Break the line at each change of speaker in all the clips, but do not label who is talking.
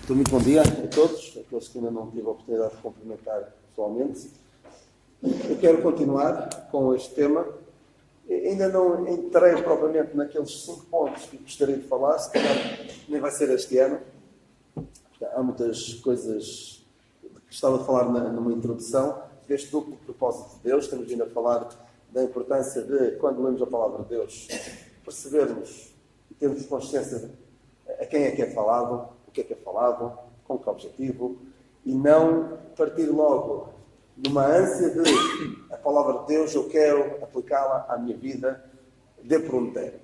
Então, muito bom dia a todos, aqueles que ainda não tive a oportunidade de cumprimentar pessoalmente. Eu quero continuar com este tema. Ainda não entrei propriamente naqueles 5 pontos que gostaria de falar, se calhar nem vai ser este ano. Há muitas coisas que gostava de falar numa introdução. Deste duplo propósito de Deus, temos vindo a falar da importância de, quando lemos a palavra de Deus, percebermos e termos consciência a quem é que é falado, o que é falado, com que objetivo, e não partir logo numa ânsia de a palavra de Deus, eu quero aplicá-la à minha vida, dê por onde der.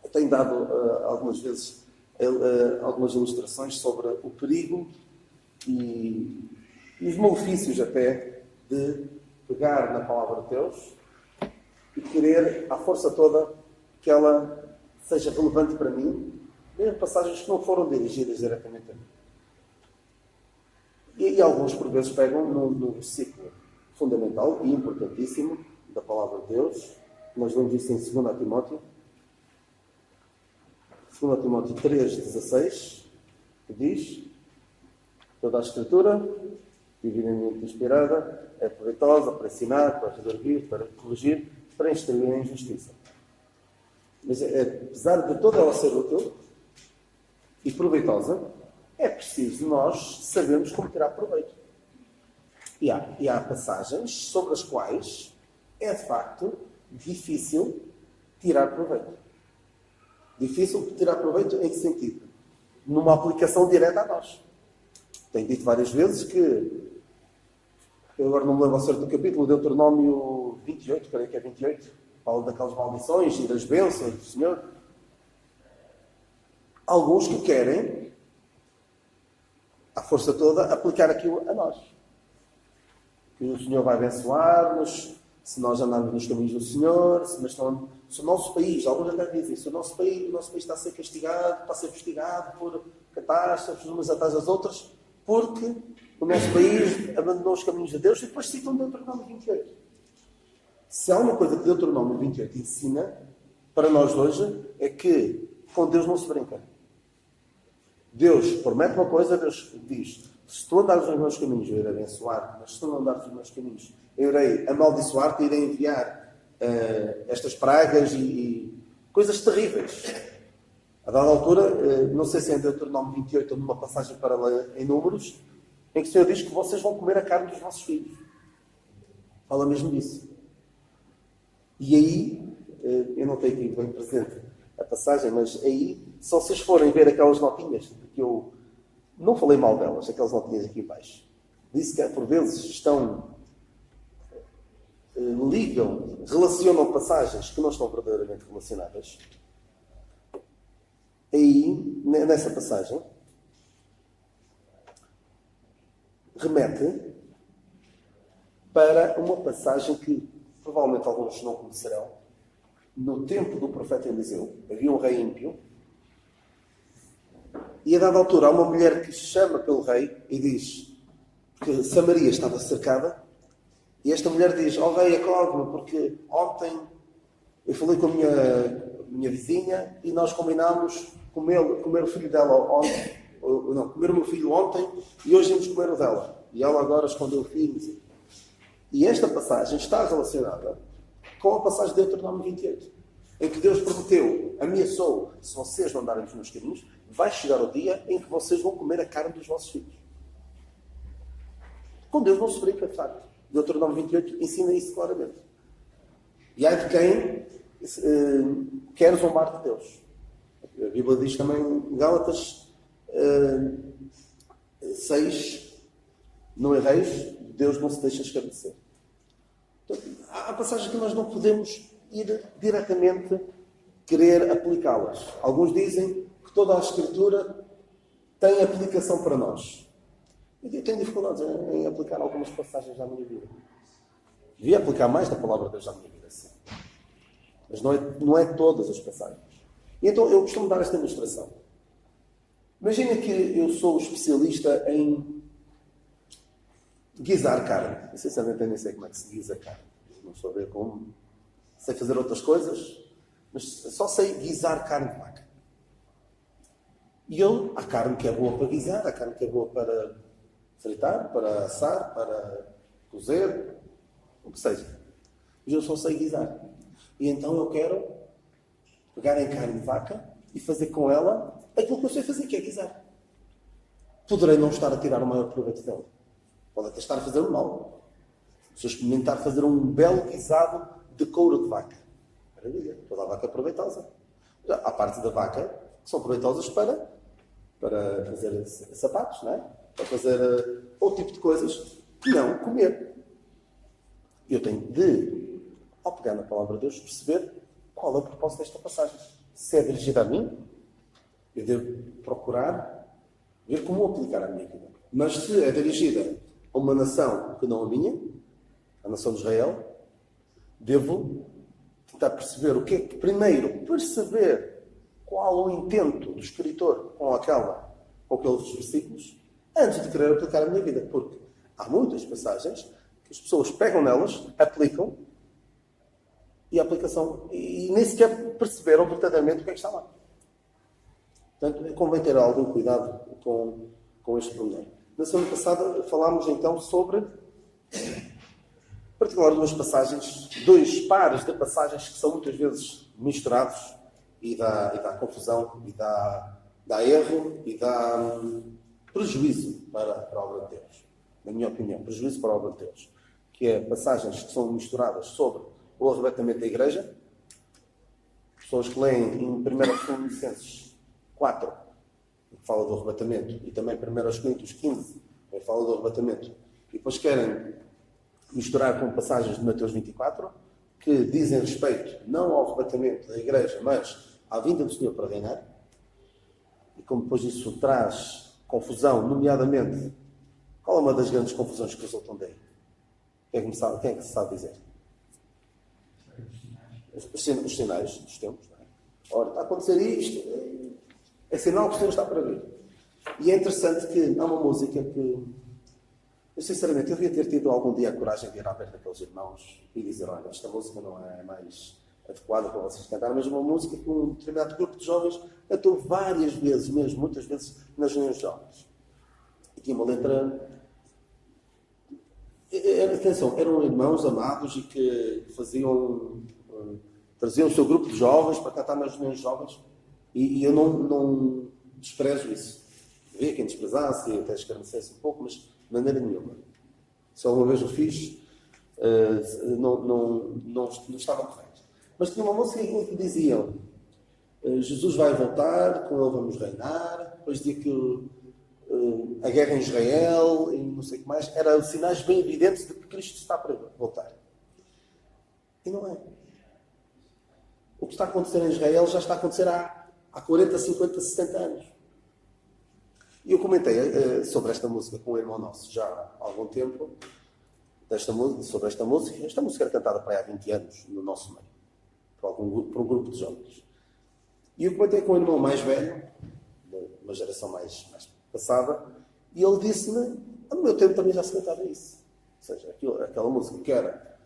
Eu tenho dado algumas vezes algumas ilustrações sobre o perigo e os malefícios até de pegar na palavra de Deus e querer à força toda que ela seja relevante para mim, mesmo passagens que não foram dirigidas diretamente a mim. E alguns, por vezes, pegam no versículo fundamental e importantíssimo da palavra de Deus. Nós vemos isso em 2 Timóteo. 2 Timóteo 3,16, que diz: toda a Escritura, divinamente inspirada, é proveitosa para ensinar, para redarguir, para corrigir, para instruir em justiça. Mas, apesar de toda ela ser útil e proveitosa, é preciso nós sabermos como tirar proveito. E há passagens sobre as quais é, de facto, difícil tirar proveito. Difícil tirar proveito em que sentido? Numa aplicação direta a nós. Tenho dito várias vezes que, eu agora não me lembro ao certo do capítulo, Deuteronômio 28, creio que é 28, fala daquelas maldições e das bênçãos do Senhor. Alguns que querem, à força toda, aplicar aquilo a nós. Que o Senhor vai abençoar-nos, se nós andarmos nos caminhos do Senhor, se o nosso país, alguns até dizem, se o nosso país está a ser castigado, está a ser investigado por catástrofes umas atrás das outras, porque o nosso país abandonou os caminhos de Deus, e depois citam Deuteronômio 28. Se há uma coisa que Deuteronômio 28 ensina para nós hoje, é que com Deus não se brinca. Deus promete uma coisa, Deus diz: se tu andares nos meus caminhos, eu irei abençoar-te, mas se tu não andares nos meus caminhos, eu irei amaldiçoar-te e irei enviar estas pragas e coisas terríveis. A dada altura, não sei se é em Deuteronômio 28 ou numa passagem paralela em Números, em que o Senhor diz que vocês vão comer a carne dos vossos filhos. Fala mesmo disso. E aí, eu não tenho aqui bem presente a passagem, mas aí, se vocês forem ver aquelas notinhas, que eu não falei mal delas, aquelas notinhas aqui embaixo, disse que por vezes relacionam passagens que não estão verdadeiramente relacionadas. Aí, nessa passagem, remete para uma passagem que provavelmente alguns não conhecerão. No tempo do profeta Eliseu, havia um rei ímpio, e a dada altura há uma mulher que chama pelo rei e diz que Samaria estava cercada, e esta mulher diz: ó rei, acalme-me, porque ontem eu falei com a minha vizinha e nós combinámos comer o filho dela ontem, comer o meu filho ontem, e hoje íamos comer o dela. E ela agora escondeu o filho. E esta passagem está relacionada com a passagem de Deuteronômio 28, em que Deus prometeu, ameaçou: se vocês não andarem nos meus caminhos, vai chegar o dia em que vocês vão comer a carne dos vossos filhos. Com Deus não se brinca, de facto. Deuteronômio 28 ensina isso claramente. E há de quem quer zombar de Deus. A Bíblia diz também em Gálatas 6, não erreis, Deus não se deixa escarnecer. Então, há passagens que nós não podemos ir diretamente querer aplicá-las. Alguns dizem que toda a Escritura tem aplicação para nós. Eu tenho dificuldades em aplicar algumas passagens à minha vida. Devia aplicar mais da palavra de Deus à minha vida, sim. Mas não é todas as passagens. E então eu costumo dar esta ilustração. Imagina que eu sou especialista em guisar carne. Sinceramente, eu nem sei como é que se guisa carne. Não estou a ver como. Sei fazer outras coisas, mas só sei guisar carne de vaca. E eu, há carne que é boa para guisar, há carne que é boa para fritar, para assar, para cozer, o que seja. Mas eu só sei guisar. E então eu quero pegar em carne de vaca e fazer com ela aquilo que eu sei fazer, que é guisar. Poderei não estar a tirar o maior proveito dela. Pode até estar a fazer um mal. Se eu experimentar fazer um belo guisado de couro de vaca. Maravilha. Toda a vaca é proveitosa. Já há parte da vaca que são proveitosas para fazer sapatos, não é? Para fazer outro tipo de coisas que não comer. Eu tenho de, ao pegar na palavra de Deus, perceber qual é o propósito desta passagem. Se é dirigida a mim, eu devo procurar ver como aplicar à minha vida. Mas se é dirigida a uma nação que não a minha, a nação de Israel, devo tentar perceber o que é que, primeiro, perceber qual o intento do escritor com aqueles versículos, antes de querer aplicar à minha vida. Porque há muitas passagens que as pessoas pegam nelas, aplicam, e a aplicação, e nem sequer perceberam verdadeiramente o que é que está lá. Portanto, convém ter algum cuidado com este problema. Na semana passada falámos então sobre, em particular, dois pares de passagens que são muitas vezes misturados e dá confusão, e dá erro, e dá prejuízo para a obra de Deus. Na minha opinião, prejuízo para a obra de Deus. Que é passagens que são misturadas sobre o arrebatamento da igreja. Pessoas que leem em 1 Tessalonicenses 4, que fala do arrebatamento, e também 1 Coríntios 15, que fala do arrebatamento, e depois querem misturar com passagens de Mateus 24, que dizem respeito não ao arrebatamento da igreja, mas à vinda do Senhor para reinar. E como depois isso traz confusão, nomeadamente, qual é uma das grandes confusões que resultam daí? Quem é que se sabe dizer? Os sinais dos tempos. Não é? Ora, está a acontecer isto, é sinal que o Senhor está para vir. E é interessante que há uma música que, eu sinceramente, eu devia ter tido algum dia a coragem de ir à beira daqueles irmãos e dizer, olha, esta música não é mais adequada para vocês cantarem, mas uma música que um determinado grupo de jovens cantou várias vezes mesmo, muitas vezes nas reuniões de jovens. E tinha uma letra... Atenção, eram irmãos amados e que traziam o seu grupo de jovens para cantar nas reuniões de jovens, e eu não desprezo isso. Havia quem desprezasse e até escarnecesse um pouco, mas de maneira nenhuma. Se alguma vez o fiz, não estava correto. Mas tinha uma música que diziam: Jesus vai voltar, com ele vamos reinar. Depois dizia que a guerra em Israel e não sei o que mais, eram sinais bem evidentes de que Cristo está para voltar. E não é. O que está a acontecer em Israel já está a acontecer há 40, 50, 60 anos. E eu comentei sobre esta música com um irmão nosso já há algum tempo, sobre esta música. Esta música era cantada para aí há 20 anos no nosso meio, por um grupo de jovens. E eu comentei com um irmão mais velho, de uma geração mais passada, e ele disse-me, no meu tempo também já se cantava isso. Ou seja, aquela música que era,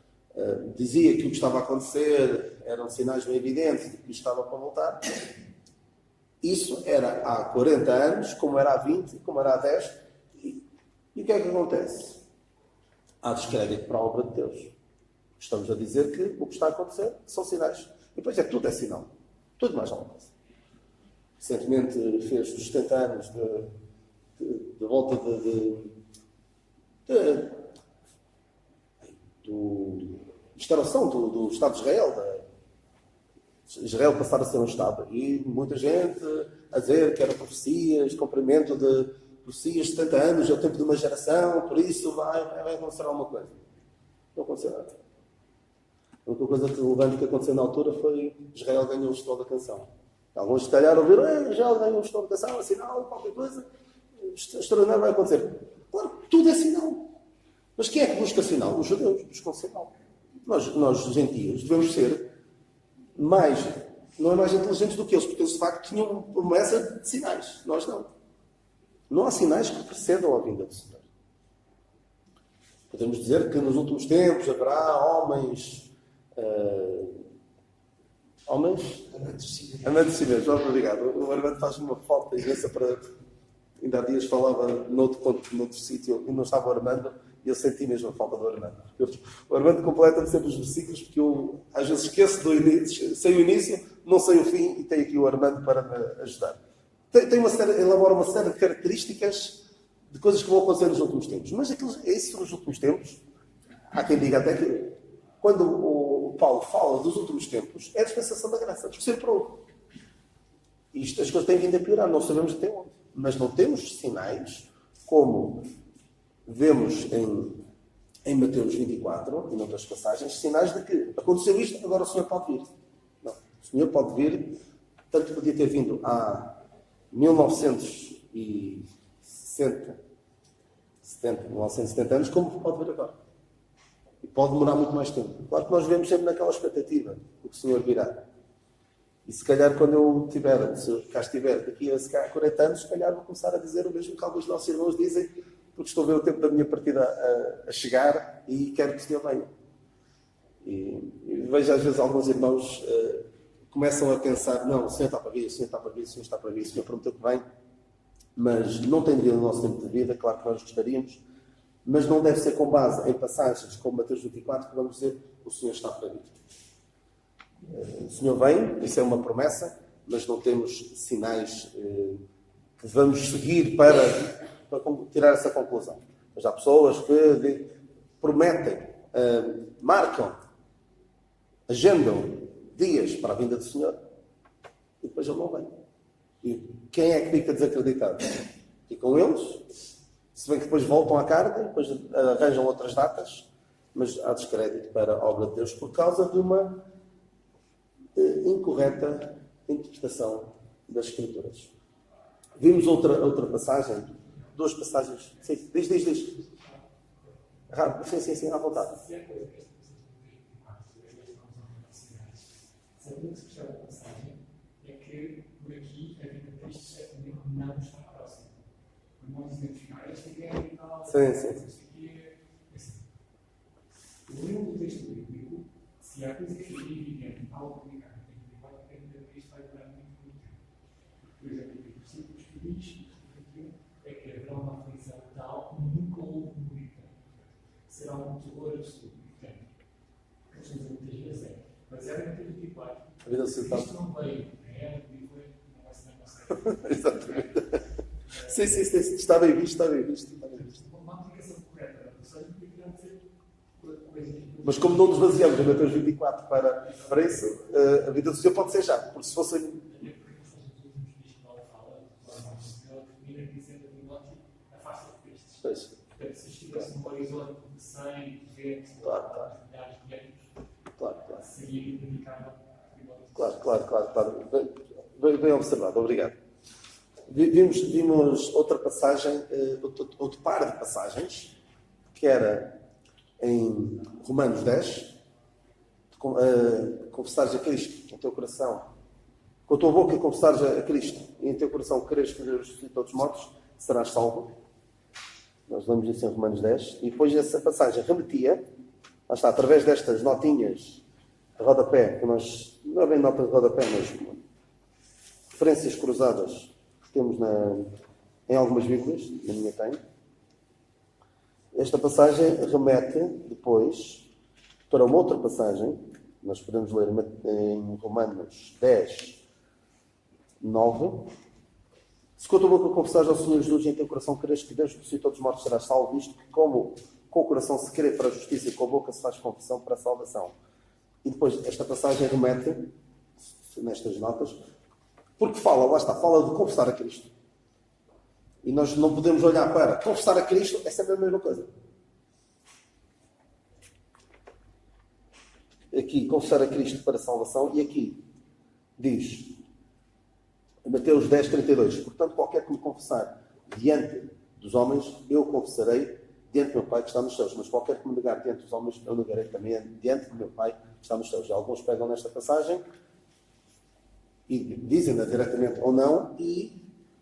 dizia que o que estava a acontecer eram sinais bem evidentes de que estava para voltar. Isso era há 40 anos, como era há 20, como era há 10. E o que é que acontece? Há descrédito para a obra de Deus. Estamos a dizer que o que está a acontecer são sinais. E depois tudo é sinal. Tudo mais alguma coisa. Recentemente fez os 70 anos de volta de instauração do Estado de Israel. Israel passar a ser um Estado. E muita gente a dizer que eram profecias, cumprimento de profecias de 70 anos, é o tempo de uma geração, por isso vai acontecer alguma coisa. Não aconteceu nada. A única coisa relevante que aconteceu na altura foi Israel ganhou o estouro da canção. Alguns, se calhar, ouviram, Israel ganhou o estouro da canção, é sinal, qualquer coisa, extraordinário vai acontecer. Claro, tudo é sinal. Mas quem é que busca sinal? Os judeus buscam sinal. Nós gentios, devemos ser não é mais inteligentes do que eles, porque eles de facto tinham promessa de sinais. Nós não. Não há sinais que precedam a vinda do Senhor. Podemos dizer que nos últimos tempos haverá homens Homens? Amantes de si mesmos. Obrigado. O Armando faz-me uma falta imensa para... Ainda há dias falava noutro sítio e não estava o Armando e eu senti mesmo a falta do Armando. O Armando completa-me sempre os versículos porque eu às vezes esqueço do início, sei o início, não sei o fim e tenho aqui o Armando para me ajudar. Elabora uma série de características de coisas que vão acontecer nos últimos tempos. Mas isso nos últimos tempos, há quem diga até que quando o Paulo fala dos últimos tempos, é a dispensação da graça, porque sempre houve. As coisas têm vindo a piorar, não sabemos até onde. Mas não temos sinais, como vemos em Mateus 24 e noutras passagens, sinais de que aconteceu isto, agora o Senhor pode vir. Não. O Senhor pode vir, tanto podia ter vindo há 1970 anos, como pode vir agora. E pode demorar muito mais tempo. Claro que nós vivemos sempre naquela expectativa de que o Senhor virá. E se calhar quando eu cá estiver daqui a 40 anos, se calhar vou começar a dizer o mesmo que alguns nossos irmãos dizem, porque estou a ver o tempo da minha partida a chegar e quero que o Senhor venha. E vejo às vezes alguns irmãos começam a pensar, não, o Senhor está para vir, o Senhor está para vir, o Senhor está para vir, o Senhor prometeu que vem, mas não tem vindo no nosso tempo de vida, claro que nós gostaríamos, mas não deve ser com base em passagens como Mateus 24 que vamos dizer, o Senhor está para vir. O Senhor vem, isso é uma promessa, mas não temos sinais que vamos seguir para tirar essa conclusão. Mas há pessoas que prometem, marcam, agendam dias para a vinda do Senhor e depois Ele não vem. E quem é que fica desacreditado? Ficam eles, se bem que depois voltam à carga, depois arranjam outras datas, mas há descrédito para a obra de Deus por causa de uma incorreta interpretação das Escrituras. Vimos outra passagem, duas passagens. Sim, diz. Rápido, sim, à vontade.
A segunda questão da passagem é que, por aqui, a vida de Cristo certamente não está próxima. Quando nós dizemos, esta guerra e tal, o livro do texto bíblico, se há coisa que é evidente, algo ligado a a vida de Cristo vai durar muito tempo. Por exemplo, o versículo que diz é que haverá uma aflição tal como nunca houve nunca. Será um terror absoluto. Portanto, o que eles dizem muitas vezes é, mas era naquele tipo de isto não veio, não vai ser nada.
Exatamente. Sim, está bem visto.
Uma aplicação correta da pessoa não podia dizer coisas.
Mas como não nos baseamos em Mateus 24 para isso, a vida do Senhor pode ser já, porque se fosse...
Portanto, se estivesse num horizonte de 100, 200, milhares de anos, seria indicável.
Claro. Bem observado, obrigado. Vimos outra passagem, outro par de passagens, que era em Romanos 10, confessares a Cristo no teu coração, com a tua boca confessares a Cristo e em teu coração creres que Deus ressuscitou dos mortos, serás salvo. Nós lemos isso em Romanos 10. E depois essa passagem remetia, lá está, através destas notinhas de rodapé, que nós, não é bem notas de rodapé, mas referências cruzadas que temos em algumas Bíblias, na minha tem. Esta passagem remete depois para uma outra passagem, nós podemos ler em Romanos 10, 9. Se com a tua boca confessares ao Senhor Jesus e em teu coração creres que Deus ressuscitou dos mortos, serás salvo, visto que como com o coração se crê para a justiça e com a boca se faz confissão para a salvação. E depois esta passagem remete, nestas notas, porque fala de confessar a Cristo. E nós não podemos olhar para confessar a Cristo, é sempre a mesma coisa. Aqui, confessar a Cristo para a salvação, e aqui diz, em Mateus 10, 32, portanto, qualquer que me confessar diante dos homens, eu confessarei diante do meu Pai que está nos céus. Mas qualquer que me negar diante dos homens, eu negarei também diante do meu Pai que está nos céus. Alguns pegam nesta passagem e dizem-na diretamente ou não e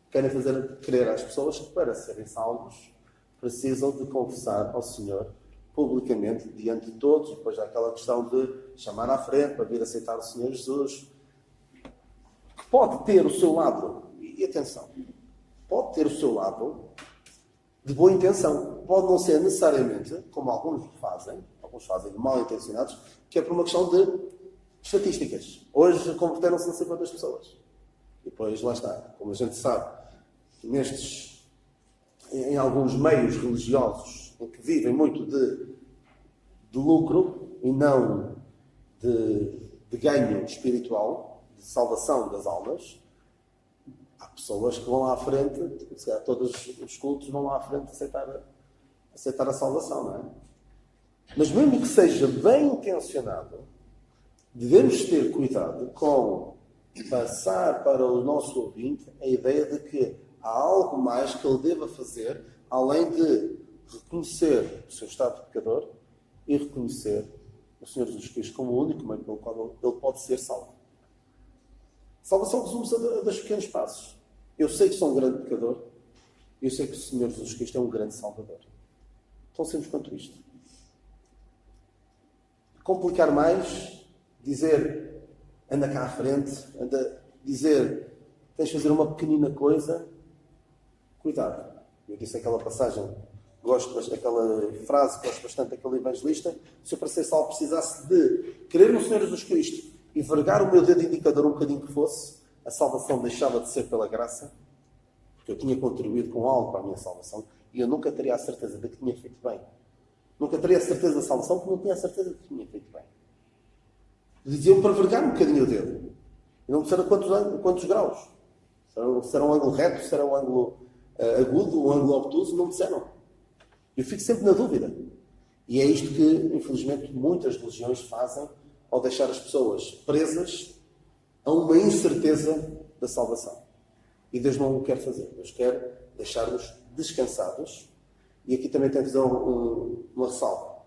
querem fazer crer às pessoas que para serem salvos precisam de confessar ao Senhor publicamente diante de todos. Depois há aquela questão de chamar à frente para vir aceitar o Senhor Jesus, pode ter o seu lado, e atenção, pode ter o seu lado de boa intenção. Pode não ser necessariamente, como alguns fazem mal intencionados, que é por uma questão de estatísticas. Hoje converteram-se não sei quantas pessoas. E depois, lá está, como a gente sabe, em alguns meios religiosos em que vivem muito de lucro e não de ganho espiritual, de salvação das almas, há pessoas que vão lá à frente, se calhar todos os cultos vão lá à frente aceitar a salvação, não é? Mas mesmo que seja bem intencionado, devemos ter cuidado com passar para o nosso ouvinte a ideia de que há algo mais que ele deva fazer, além de reconhecer o seu estado de pecador e reconhecer o Senhor Jesus Cristo como o único meio pelo qual ele pode ser salvo. Salvação resume-se a dois pequenos passos. Eu sei que sou um grande pecador e eu sei que o Senhor Jesus Cristo é um grande Salvador. Tão simples quanto isto. Complicar mais, dizer anda cá à frente, dizer tens de fazer uma pequenina coisa, cuidado. Eu disse aquela passagem, aquela frase que gosto bastante daquele evangelista, se eu para ser salvo precisasse de crer no Senhor Jesus Cristo e vergar o meu dedo indicador um bocadinho que fosse, a salvação deixava de ser pela graça, porque eu tinha contribuído com algo para a minha salvação e eu nunca teria a certeza de que tinha feito bem. Nunca teria a certeza da salvação porque não tinha a certeza de que tinha feito bem. Diziam para vergar um bocadinho o dedo. E não disseram quantos graus. Se era um ângulo reto, se era um ângulo agudo, um ângulo obtuso, não disseram. Eu fico sempre na dúvida. E é isto que, infelizmente, muitas religiões fazem ao deixar as pessoas presas a uma incerteza da salvação. E Deus não o quer fazer. Deus quer deixar-nos descansados. E aqui também tem que fazer uma ressalva.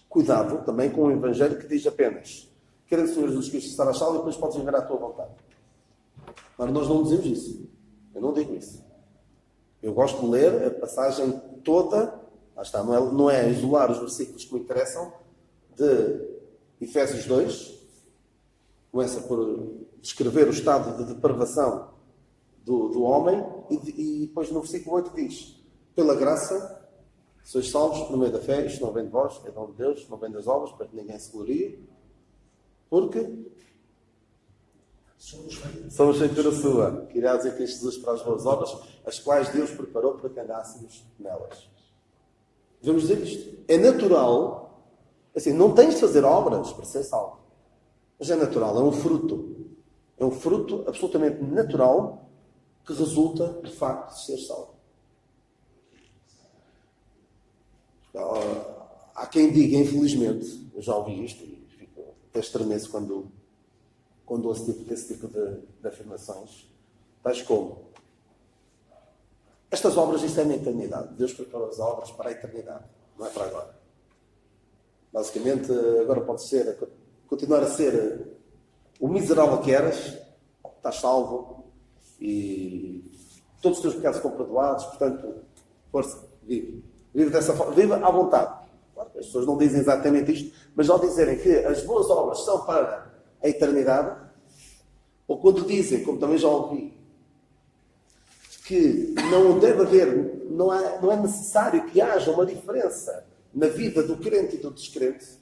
Cuidado também com o Evangelho que diz apenas querendo o Senhor Jesus Cristo estar a salvo e depois podes viver à tua vontade. Mas nós não dizemos isso. Eu não digo isso. Eu gosto de ler a passagem toda, lá está, não é isolar os versículos que me interessam, de Efésios 2, começa por descrever o estado de depravação do homem, e depois no versículo 8 diz: pela graça sois salvos por meio da fé, isto não vem de vós, é dom de Deus, não vem das obras, para que ninguém se glorie, porque somos feitura sua, criados em Cristo Jesus para as boas obras, as quais Deus preparou para que andássemos nelas. Devemos dizer isto. É natural, assim, não tens de fazer obras para ser salvo. Mas é natural, é um fruto. É um fruto absolutamente natural que resulta, de facto, de ser salvo. Há quem diga, infelizmente, eu já ouvi isto e fico até estremeço quando ouço esse tipo de afirmações, tais como: estas obras, isto é na eternidade. Deus preparou as obras para a eternidade, não é para agora. Basicamente, agora pode ser, continuar a ser o miserável que eras, estás salvo e todos os teus pecados são perdoados, portanto, força, vive. Vive dessa forma, vive à vontade. Claro que as pessoas não dizem exatamente isto, mas ao dizerem que as boas obras são para a eternidade, ou quando dizem, como também já ouvi, que não deve haver, não é necessário que haja uma diferença na vida do crente e do descrente,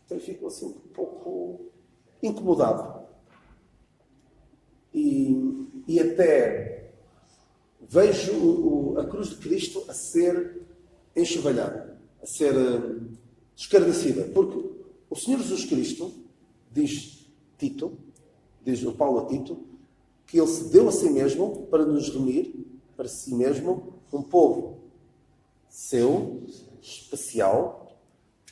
então eu fico assim um pouco incomodado. E até vejo a cruz de Cristo a ser enxovalhada, a ser escarnecida, porque o Senhor Jesus Cristo, diz o Paulo a Tito, que ele se deu a si mesmo para nos remir, para si mesmo, um povo seu, especial,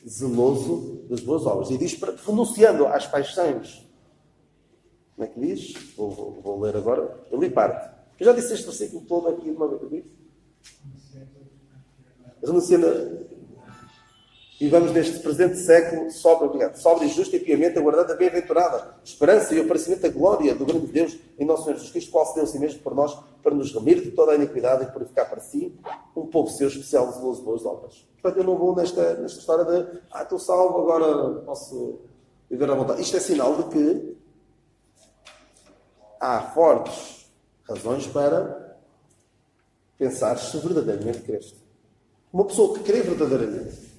zeloso das boas obras. E diz, renunciando às paixões. Como é que diz? Vou ler agora. Eu li parte. Eu já disse este versículo todo aqui uma vez. Renunciando. E vamos neste presente século sobre e justo e piamente aguardando a bem-aventurada esperança e o aparecimento da glória do grande Deus em nosso Senhor Jesus Cristo, qual se deu a si mesmo por nós, para nos remir de toda a iniquidade e purificar para si um povo seu especial, zeloso de boas obras. Portanto, eu não vou nesta história de estou salvo, agora posso viver à vontade. Isto é sinal de que há fortes razões para pensar se verdadeiramente creste. Uma pessoa que crê verdadeiramente,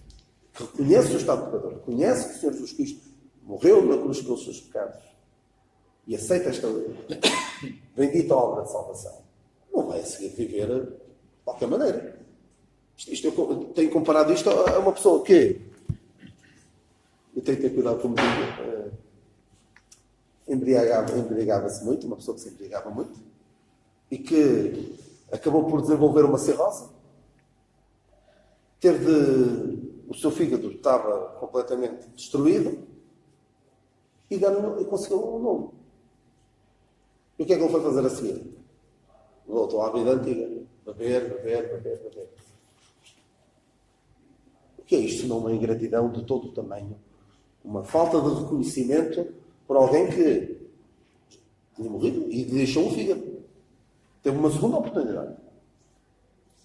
que reconhece o seu estado de pecador, reconhece que o Senhor Jesus Cristo morreu na cruz pelos seus pecados e aceita esta bendita obra de salvação, não vai a seguir viver de qualquer maneira. Eu tenho comparado isto a uma pessoa que, eu tenho que ter cuidado como digo, embriagava-se muito, uma pessoa que se embriagava muito, e que acabou por desenvolver uma cirrose, o seu fígado estava completamente destruído, e conseguiu um novo. E o que é que ele foi fazer a seguir? Voltou à vida antiga. Beber. O que é isto? Não uma ingratidão de todo o tamanho. Uma falta de reconhecimento por alguém que tinha morrido e deixou o fígado. Teve uma segunda oportunidade.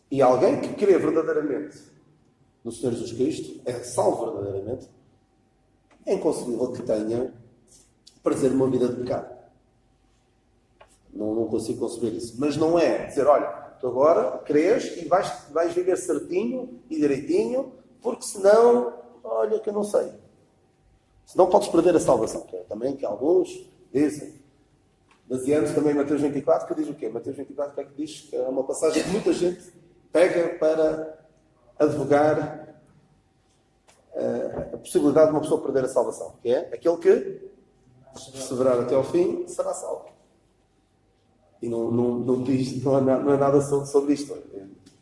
E alguém que crê verdadeiramente no Senhor Jesus Cristo, é salvo verdadeiramente, é inconcebível que tenha prazer numa vida de pecado. Não consigo conceber isso. Mas não é dizer, olha, tu agora crês e vais viver certinho e direitinho, porque senão, olha que eu não sei. Senão podes perder a salvação. Que é também que alguns dizem. Baseando-se também em Mateus 24, que diz o quê? Mateus 24, que é que diz? Que é uma passagem que muita gente pega para advogar a possibilidade de uma pessoa perder a salvação. Que é aquele que perseverar até ao fim será salvo. E não é nada sobre isto.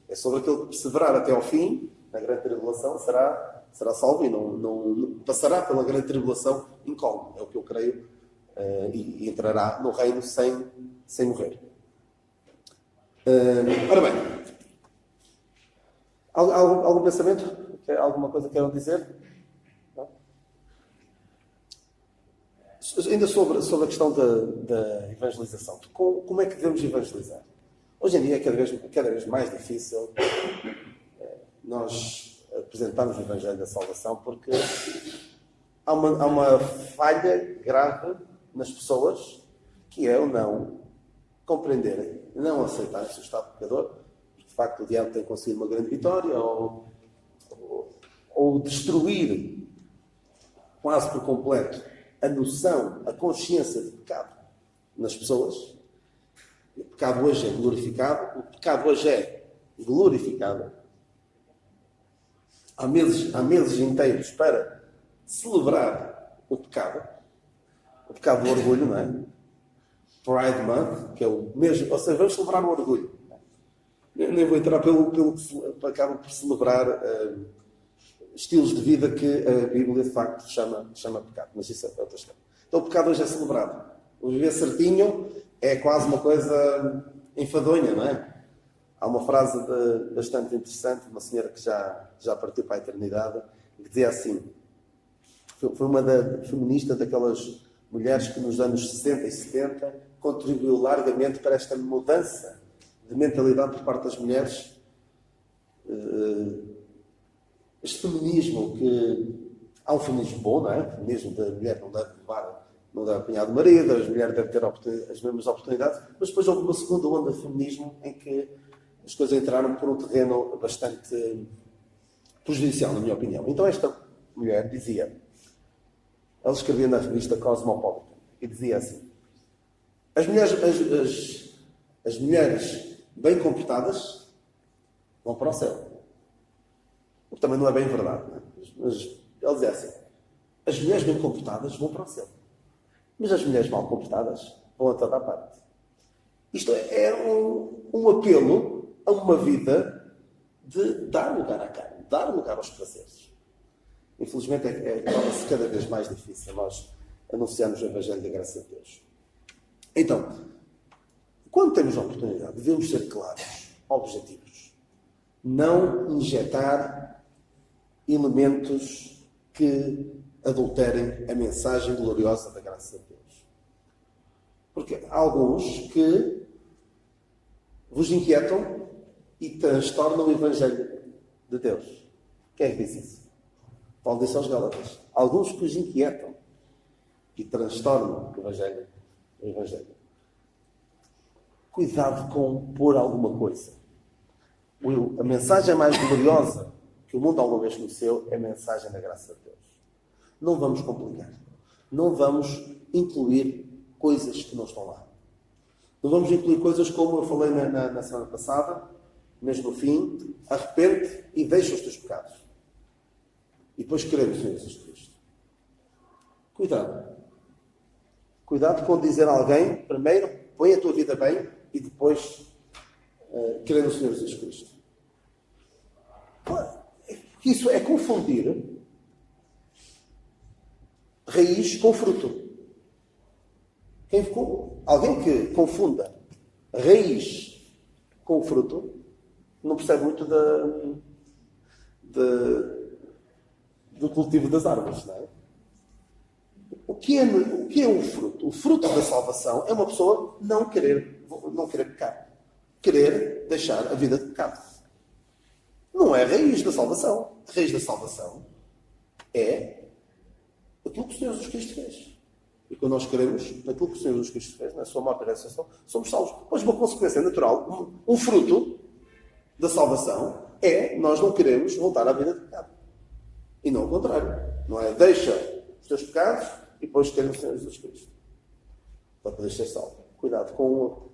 É sobre aquele que perseverar até ao fim, na grande tribulação, será salvo e não passará pela grande tribulação incólume. É o que eu creio. E entrará no reino sem morrer. Ora bem, algum pensamento? Alguma coisa que queiram dizer? Não? Ainda sobre a questão da evangelização. Como é que devemos evangelizar? Hoje em dia é cada vez mais difícil nós apresentarmos o Evangelho da Salvação, porque há uma falha grave nas pessoas, que é o não compreenderem, não aceitarem o seu estado de pecador, porque de facto o diabo tem conseguido uma grande vitória, ou destruir quase por completo a noção, a consciência de pecado nas pessoas. O pecado hoje é glorificado, o pecado hoje é glorificado. Há meses inteiros para celebrar o pecado do orgulho, não é? Pride Month, que é o mesmo, ou seja, vamos celebrar o orgulho. Nem vou entrar pelo que acaba por celebrar estilos de vida que a Bíblia de facto chama pecado, mas isso é outra história. Então o pecado hoje é celebrado. O viver certinho é quase uma coisa enfadonha, não é? Há uma frase bastante interessante, uma senhora que já partiu para a eternidade, que dizia assim, foi uma feminista daquelas mulheres que nos anos 60 e 70 contribuiu largamente para esta mudança de mentalidade por parte das mulheres. Este feminismo que... Há um feminismo bom, não é? O feminismo da mulher não deve apanhar do marido, as mulheres devem ter as mesmas oportunidades, mas depois houve uma segunda onda de feminismo em que as coisas entraram por um terreno bastante prejudicial, na minha opinião. Então esta mulher dizia, ela escrevia na revista Cosmopolitan, e dizia assim, as mulheres bem comportadas vão para o céu. O que também não é bem verdade, não é? Mas ela dizia assim, as mulheres bem comportadas vão para o céu. Mas as mulheres mal comportadas vão a toda a parte. Isto é um apelo a uma vida de dar lugar à carne, dar lugar aos prazeres. Infelizmente, torna-se cada vez mais difícil nós anunciarmos o Evangelho da Graça de Deus. Então, quando temos a oportunidade, devemos ser claros, objetivos. Não injetar elementos que adulterem a mensagem gloriosa da graça de Deus. Porque há alguns que vos inquietam e transtornam o Evangelho de Deus. Quem é que disse isso? Paulo disse aos Gálatas. Alguns que os inquietam e transtornam o Evangelho. cuidado com pôr alguma coisa. A mensagem mais gloriosa que o mundo alguma vez conheceu é a mensagem da graça de Deus. Não vamos complicar. Não vamos incluir coisas que não estão lá. Não vamos incluir coisas como eu falei na semana passada, mesmo no fim, arrepende e deixa os teus pecados. E depois crê no Senhor Jesus Cristo. Cuidado. Cuidado com dizer a alguém, primeiro, põe a tua vida bem e depois crê no Senhor Jesus Cristo. Isso é confundir raiz com fruto. Alguém que confunda raiz com fruto não percebe muito do cultivo das árvores, não é? O que é o fruto? O fruto da salvação é uma pessoa não querer pecar. Querer deixar a vida de pecado. Não é a raiz da salvação. A raiz da salvação é aquilo que o Senhor Jesus Cristo fez. E quando nós queremos naquilo que o Senhor Jesus Cristo fez, na sua morte e ressurreição, somos salvos. Mas uma consequência natural, um fruto da salvação é nós não queremos voltar à vida de pecado. E não o contrário. Não é deixa os teus pecados e depois querer no Senhor Jesus Cristo. Para poder ser salvo. Cuidado com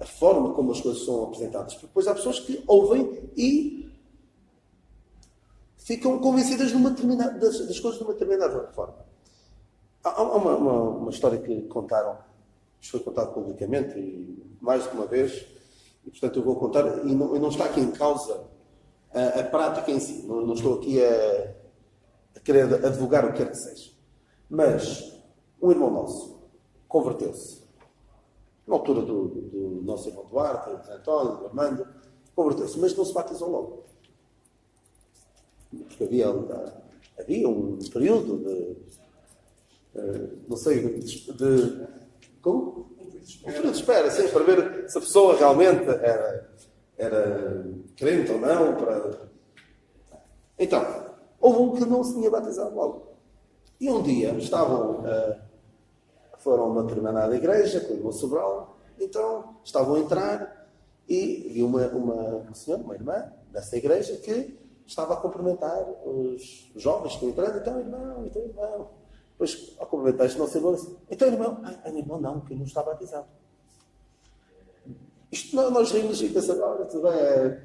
a forma como as coisas são apresentadas. Porque depois há pessoas que ouvem e ficam convencidas das coisas de uma determinada forma. Há uma história que contaram, isto foi contado publicamente, e mais de uma vez, e portanto eu vou contar, e não está aqui em causa a prática em si, não estou aqui a querer advogar o que quer que seja. Mas um irmão nosso converteu-se, na altura do nosso irmão Duarte, do José António, do Armando, converteu-se, mas não se batizou logo. Porque havia um período não sei, como? Um período de espera, sim, para ver se a pessoa realmente era crente ou não. Então, houve um que não se tinha batizado logo. E um dia foram a uma determinada igreja, com o irmão Sobral, então estavam a entrar e uma senhora, uma irmã dessa igreja, que estava a cumprimentar os jovens que entraram. Então, irmão. Depois, ao cumprimentar este nosso irmão, disse: então, irmão, não, que não está batizado. Isto nós rimos e pensamos: olha, tudo bem,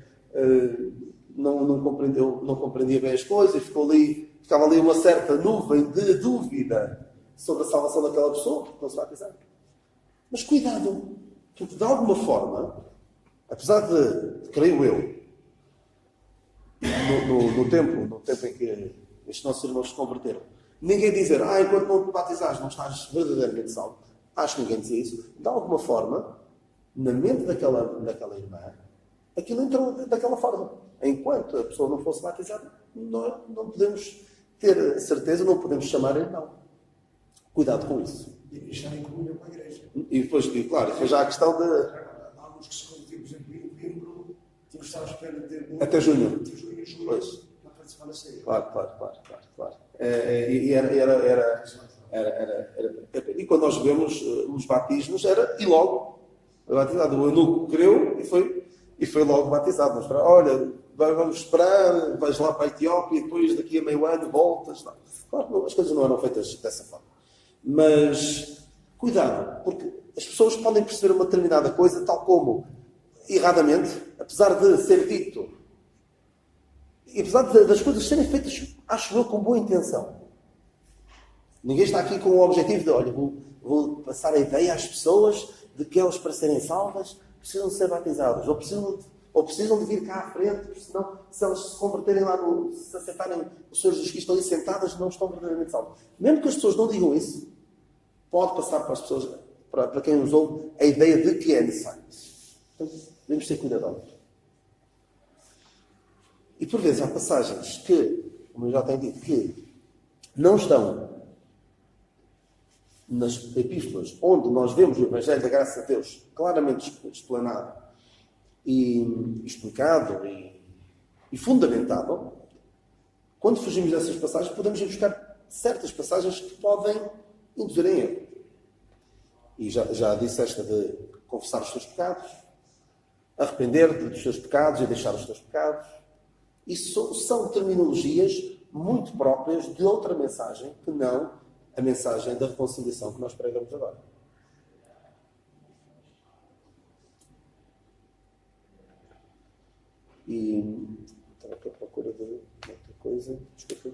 não compreendia bem as coisas, e ficava ali uma certa nuvem de dúvida sobre a salvação daquela pessoa, porque não se batizava. Mas cuidado, porque de alguma forma, apesar de, creio eu, no tempo em que estes nossos irmãos se converteram, ninguém dizer: enquanto não te batizares não estás verdadeiramente salvo. Acho que ninguém dizia isso. De alguma forma, na mente daquela irmã, aquilo entrou daquela forma. Enquanto a pessoa não fosse batizada, não podemos ter certeza, não podemos chamar irmão. Cuidado com isso.
E estar em comunhão com a igreja.
E depois já há a questão de...
Há alguns que se convertiam, por exemplo, em novembro, tínhamos que estar à espera de ter...
Até junho.
Pois. Para participar da ceia.
Claro. E quando nós vemos os batismos, era e logo batizado. O eunuco creu e foi logo batizado. Mas, olha, vamos esperar, vais lá para a Etiópia e depois daqui a meio ano voltas. Não. Claro, as coisas não eram feitas dessa forma. Mas cuidado, porque as pessoas podem perceber uma determinada coisa tal como, erradamente, apesar de ser dito, e apesar das coisas serem feitas, acho eu, com boa intenção. Ninguém está aqui com o objetivo de, olha, vou passar a ideia às pessoas de que elas, para serem salvas, precisam de ser batizadas, ou precisam de vir cá à frente, porque senão, se elas se converterem lá, se aceitarem o Senhor Jesus Cristo ali sentadas, não estão verdadeiramente salvas. Mesmo que as pessoas não digam isso, pode passar para as pessoas, para quem nos ouve, a ideia de que é necessário. Portanto, devemos ser cuidadosos. E por vezes há passagens que, como eu já tenho dito, que não estão nas epístolas, onde nós vemos o Evangelho da Graça de Deus claramente explanado e explicado e fundamentado. Quando fugimos dessas passagens, podemos ir buscar certas passagens que podem induzir em erro. E já disse esta de confessar os teus pecados, arrepender-te dos teus pecados e deixar os teus pecados. Isso são terminologias muito próprias de outra mensagem que não a mensagem da reconciliação que nós pregamos agora. E estava aqui à procura de outra coisa. Desculpa.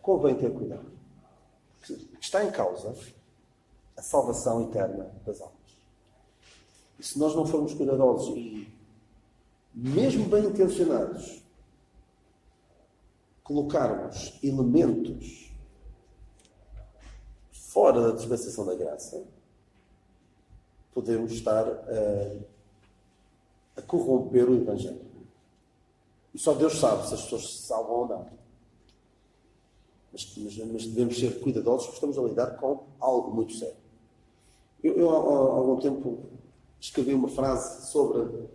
Convém ter cuidado. Está em causa a salvação eterna das almas. E se nós não formos cuidadosos e, mesmo bem intencionados, colocarmos elementos fora da dispensação da graça, podemos estar a corromper o Evangelho. E só Deus sabe se as pessoas se salvam ou não. Mas devemos ser cuidadosos porque estamos a lidar com algo muito sério. Eu há algum tempo escrevi uma frase sobre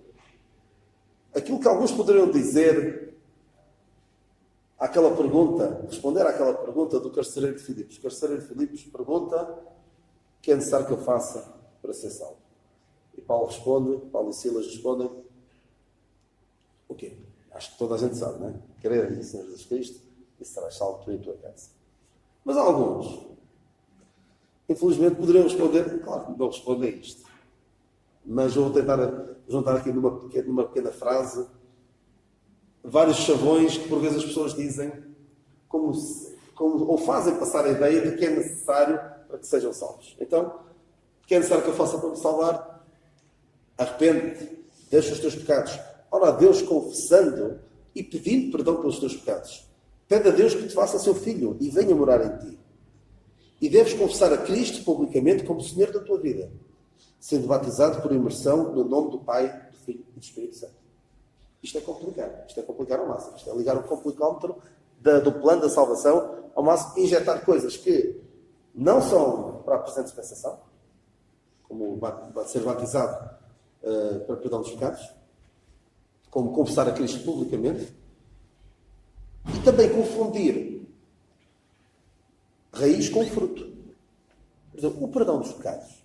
aquilo que alguns poderiam dizer àquela pergunta, responder àquela pergunta do carcereiro de Filipos. O carcereiro de Filipos pergunta o que é necessário que eu faça para ser salvo. E Paulo e Silas respondem o quê? Acho que toda a gente sabe, não é? Crer em Senhor Jesus Cristo e serás salvo tu e a tua casa. Mas alguns, infelizmente, poderiam responder, claro que não respondem a isto. Mas eu vou tentar juntar aqui numa pequena frase vários chavões que por vezes as pessoas dizem ou fazem passar a ideia de que é necessário para que sejam salvos. Então, o que é necessário que eu faça para me salvar? Arrepende-te, deixa os teus pecados. Ora a Deus confessando e pedindo perdão pelos teus pecados. Pede a Deus que te faça seu filho e venha morar em ti. E deves confessar a Cristo publicamente como Senhor da tua vida, sendo batizado por imersão no nome do Pai, do Filho e do Espírito Santo. Isto é complicado. Isto é complicar ao máximo. Isto é ligar o complicómetro do plano da salvação ao máximo, injetar coisas que não são para a presente dispensação, como ser batizado para perdão dos pecados, como confessar a Cristo publicamente, e também confundir raiz com fruto. Por exemplo, o perdão dos pecados.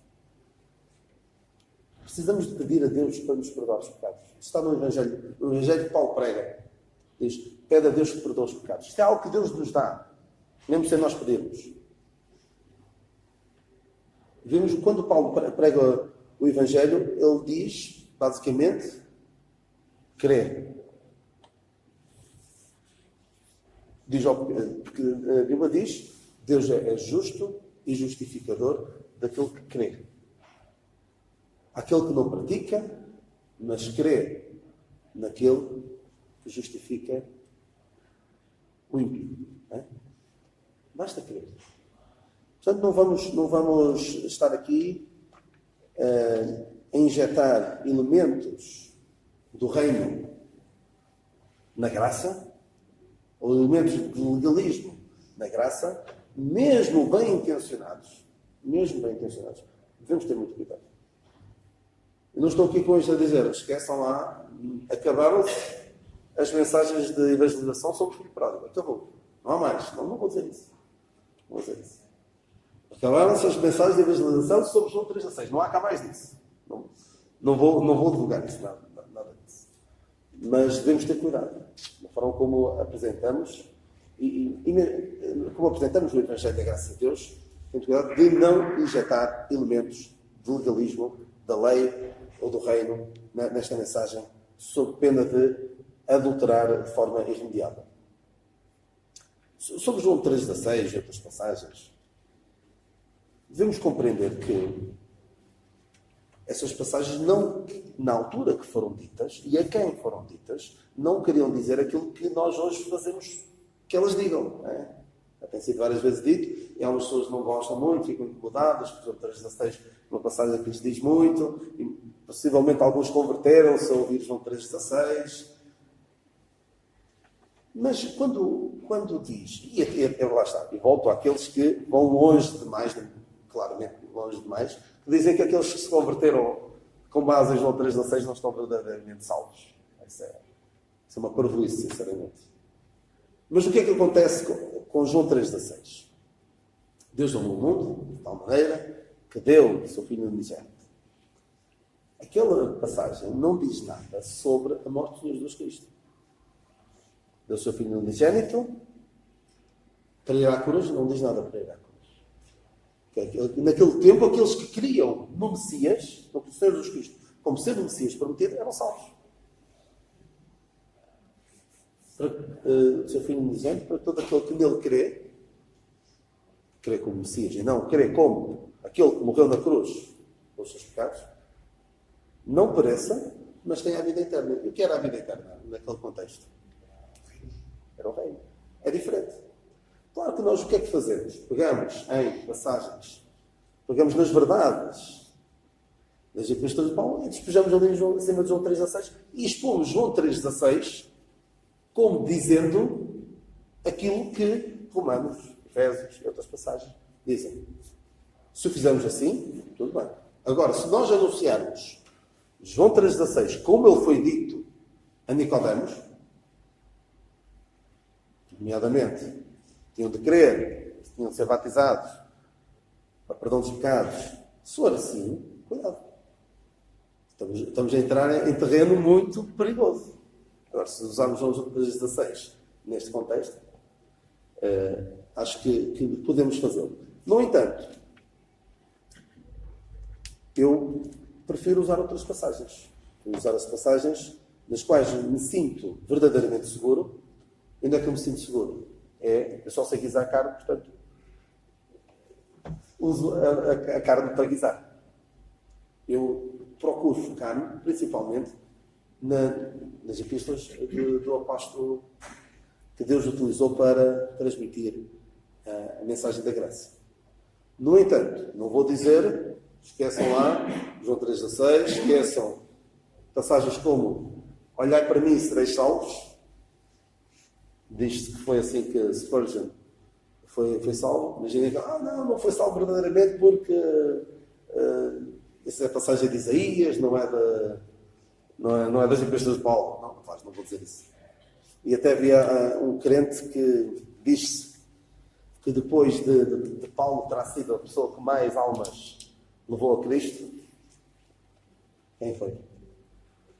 Precisamos de pedir a Deus para nos perdoar os pecados. Isto está no Evangelho que Paulo prega. Diz, pede a Deus que perdoe os pecados. Isto é algo que Deus nos dá, mesmo sem nós pedirmos. Vimos quando Paulo prega o Evangelho, ele diz, basicamente, crer. Porque a Bíblia diz, Deus é justo e justificador daquele que crê. Aquele que não pratica, mas crê naquele que justifica o ímpio. É? Basta crer. Portanto, não vamos estar aqui a injetar elementos do reino na graça, ou elementos de legalismo na graça, mesmo bem intencionados, devemos ter muito cuidado. Eu não estou aqui com isto a dizer, esqueçam lá, acabaram-se as mensagens de evangelização sobre o filho pródigo. Acabou. Não há mais. Não vou dizer isso. Não vou dizer isso. Acabaram-se as mensagens de evangelização sobre João 3:6. Não há cá mais disso. Não vou divulgar isso, nada disso. Mas devemos ter cuidado. Da forma como apresentamos, e como apresentamos o Evangelho da Graça de Deus, temos cuidado de não injetar elementos de legalismo, da lei ou do reino nesta mensagem, sob pena de adulterar de forma irremediável. Sobre João 3:16 e outras passagens, devemos compreender que essas passagens, não, na altura que foram ditas, e a quem foram ditas, não queriam dizer aquilo que nós hoje fazemos que elas digam. Não é? Já tem sido várias vezes dito, e algumas pessoas não gostam muito, ficam incomodadas, por exemplo, 3:16, uma passagem que lhes diz muito, e possivelmente alguns converteram-se a ouvir João 3:16. Mas quando diz, e lá está, e volto àqueles que vão longe demais, claramente longe demais, que dizem que aqueles que se converteram com base em João 3:16 não estão verdadeiramente salvos. Isso é uma parvoíce, sinceramente. Mas o que é que acontece com João 3,16. Deus amou o mundo de tal maneira que deu o seu Filho unigênito. Aquela passagem não diz nada sobre a morte do Senhor Jesus Cristo. Deu o seu Filho unigênito para ir à cruz, não diz nada para ir à cruz. Naquele tempo, aqueles que criam no Messias, no Senhor Jesus Cristo, como sendo o Messias prometido, eram salvos. O seu Filho unigênito, para todo aquele que nele crê como Messias, e não crê como aquele que morreu na cruz pelos seus pecados, não pereça, mas tenha a vida eterna. E o que era a vida eterna naquele contexto? Era o reino. É diferente. Claro que nós o que é que fazemos? Pegamos em passagens, pegamos nas verdades das Epístolas de Paulo e despejamos ali em cima de João 3,16 e expomos João 3,16 como dizendo aquilo que Romanos, Efésios e outras passagens dizem. Se o fizermos assim, tudo bem. Agora, se nós anunciarmos João 3,16 como ele foi dito a Nicodemos, nomeadamente, tinham de crer, tinham de ser batizados para perdão dos pecados. Se for assim, cuidado. Estamos a entrar em terreno muito perigoso. Agora, se usarmos João 3,16 neste contexto, acho que podemos fazê-lo. No entanto, eu prefiro usar outras passagens. Usar as passagens nas quais me sinto verdadeiramente seguro. E onde é que eu me sinto seguro? Eu só sei guisar carne, portanto, uso a carne para guisar. Eu procuro focar-me, principalmente, nas epístolas do apóstolo que Deus utilizou para transmitir a mensagem da graça. No entanto, não vou dizer, esqueçam lá, João 3,16, esqueçam passagens como olhai para mim e sereis salvos. Diz-se que foi assim que Spurgeon foi salvo. Imaginem que não foi salvo verdadeiramente porque essa é a passagem de Isaías, não é das Epístolas de Paulo. Não vou dizer isso. E até havia um crente que diz-se que depois de Paulo terá sido a pessoa que mais almas levou a Cristo. Quem foi?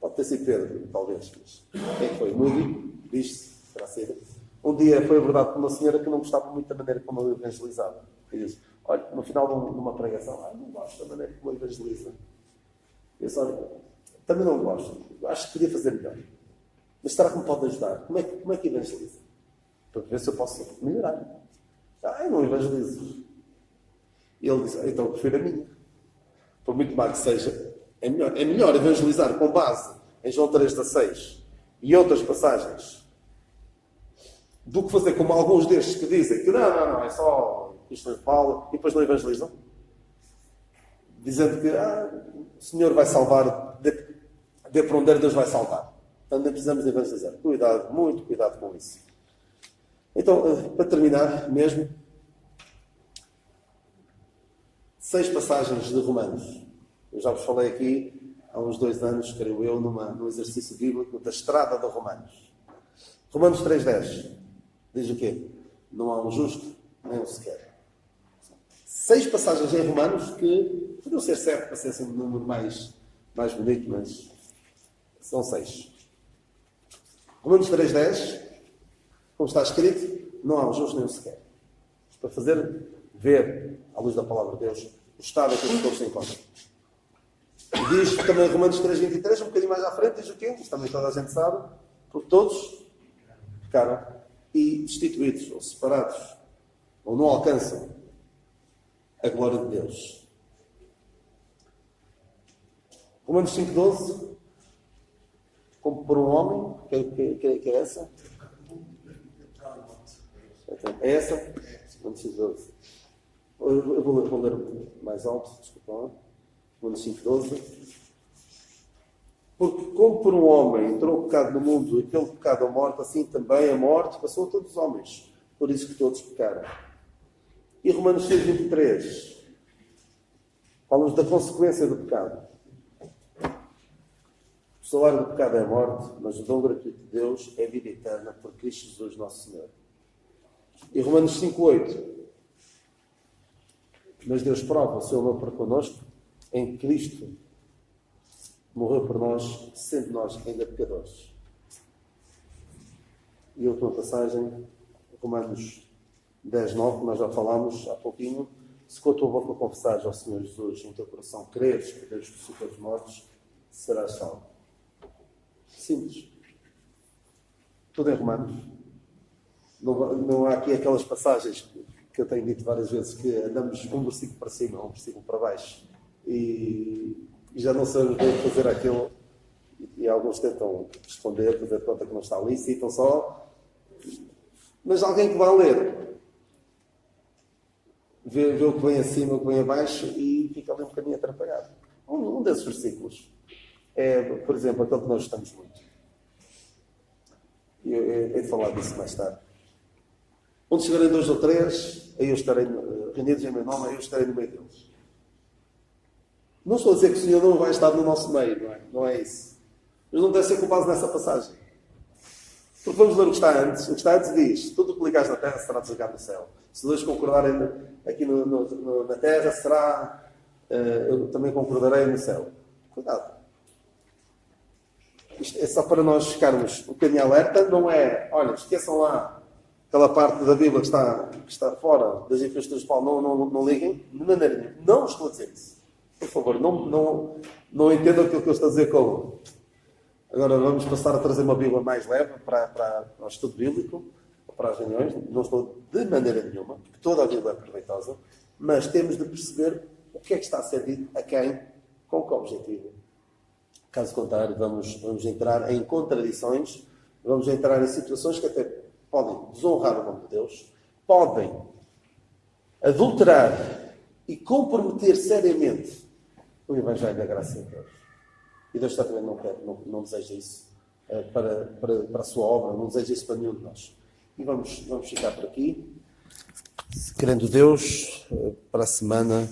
Pode ter sido Pedro, talvez. Mas quem foi? Moody, diz-se. Terá sido. Um dia foi abordado por uma senhora que não gostava muito da maneira como eu evangelizava. E disse, olha, no final de uma pregação, não gosto da maneira como eu evangelizo. Eu disse, olha, também não gosto. Acho que podia fazer melhor. Mas será que me pode ajudar? Como é que evangeliza? Para ver se eu posso melhorar. Eu não evangelizo. E ele disse, então eu prefiro a minha. Por muito má que seja, é melhor evangelizar com base em João 3,16 e outras passagens do que fazer como alguns destes que dizem que não, é só isto de Paulo e depois não evangelizam. Dizendo que o Senhor vai salvar, dê para onde Deus vai salvar. Portanto, não precisamos evangelizar. Cuidado, muito cuidado com isso. Então, para terminar mesmo, 6 passagens de Romanos. Eu já vos falei aqui há uns 2 anos, creio eu, num exercício bíblico da estrada de Romanos. Romanos 3,10 diz o quê? Não há um justo, nem um sequer. 6 passagens em Romanos que podiam ser 7 para ser assim um número mais bonito, mas são 6. Romanos 3,10, como está escrito, não há um justo nem um sequer. Para fazer ver, à luz da palavra de Deus, o estado em que as pessoas se encontram. Diz também Romanos 3,23, um bocadinho mais à frente, diz o quê? Isto também toda a gente sabe, porque todos ficaram e destituídos, ou separados, ou não alcançam a glória de Deus. Romanos 5,12, como por um homem, que é essa? É essa? Romanos 5,12. Eu vou ler mais alto, desculpa. Romanos 5,12. Porque como por um homem entrou o pecado no mundo, e pelo pecado a morte, assim também a morte passou a todos os homens. Por isso que todos pecaram. E Romanos 6,23 fala-nos da consequência do pecado. O salário do pecado é a morte, mas o dom gratuito de Deus é a vida eterna por Cristo Jesus nosso Senhor. E Romanos 5:8. Mas Deus prova o seu amor para connosco em Cristo. Morreu por nós, sendo nós ainda pecadores. E a última passagem, Romanos 10:9, que nós já falámos há pouquinho. Se com a tua boca confessares ao Senhor Jesus, em teu coração creres que Deus ressuscitou dos mortos, serás salvo. Simples. Tudo em Romanos. Não há aqui aquelas passagens que eu tenho dito várias vezes, que andamos um versículo para cima, um versículo para baixo, e já não sabemos bem fazer aquilo, e alguns tentam esconder, fazer conta que não está ali, citam só, mas alguém que vai ler, vê o que vem acima, o que vem abaixo, e fica ali um bocadinho atrapalhado. Um desses versículos é, por exemplo, aquele que nós estamos muito. Eu hei de falar disso mais tarde. Onde chegarem 2 ou 3, aí eu estarei, reunidos em meu nome, aí eu estarei no meio deles. Não estou a dizer que o Senhor não vai estar no nosso meio, não é? Não é isso. Mas não deve ser com base nessa passagem. Porque vamos ler o que está antes. O que está antes diz: tudo o que ligares na terra será desligado no céu. Se dois concordarem aqui na terra, será. Eu também concordarei no céu. Cuidado. Isto é só para nós ficarmos um bocadinho alerta. Não é, olha, esqueçam lá aquela parte da Bíblia que está fora das infraestruturas de Paulo. Não liguem. De maneira nenhuma. Não estou a dizer isso. Por favor, não entendam aquilo que eu estou a dizer como. Agora vamos passar a trazer uma Bíblia mais leve para o estudo bíblico, para as reuniões. Não estou de maneira nenhuma, porque toda a Bíblia é proveitosa, mas temos de perceber o que é que está a ser dito a quem, com que objetivo. Caso contrário, vamos entrar em contradições, vamos entrar em situações que até podem desonrar o nome de Deus, podem adulterar e comprometer seriamente o Evangelho da graça de Deus. E Deus também não deseja isso para a sua obra, não deseja isso para nenhum de nós. E vamos ficar por aqui. Querendo Deus, para a semana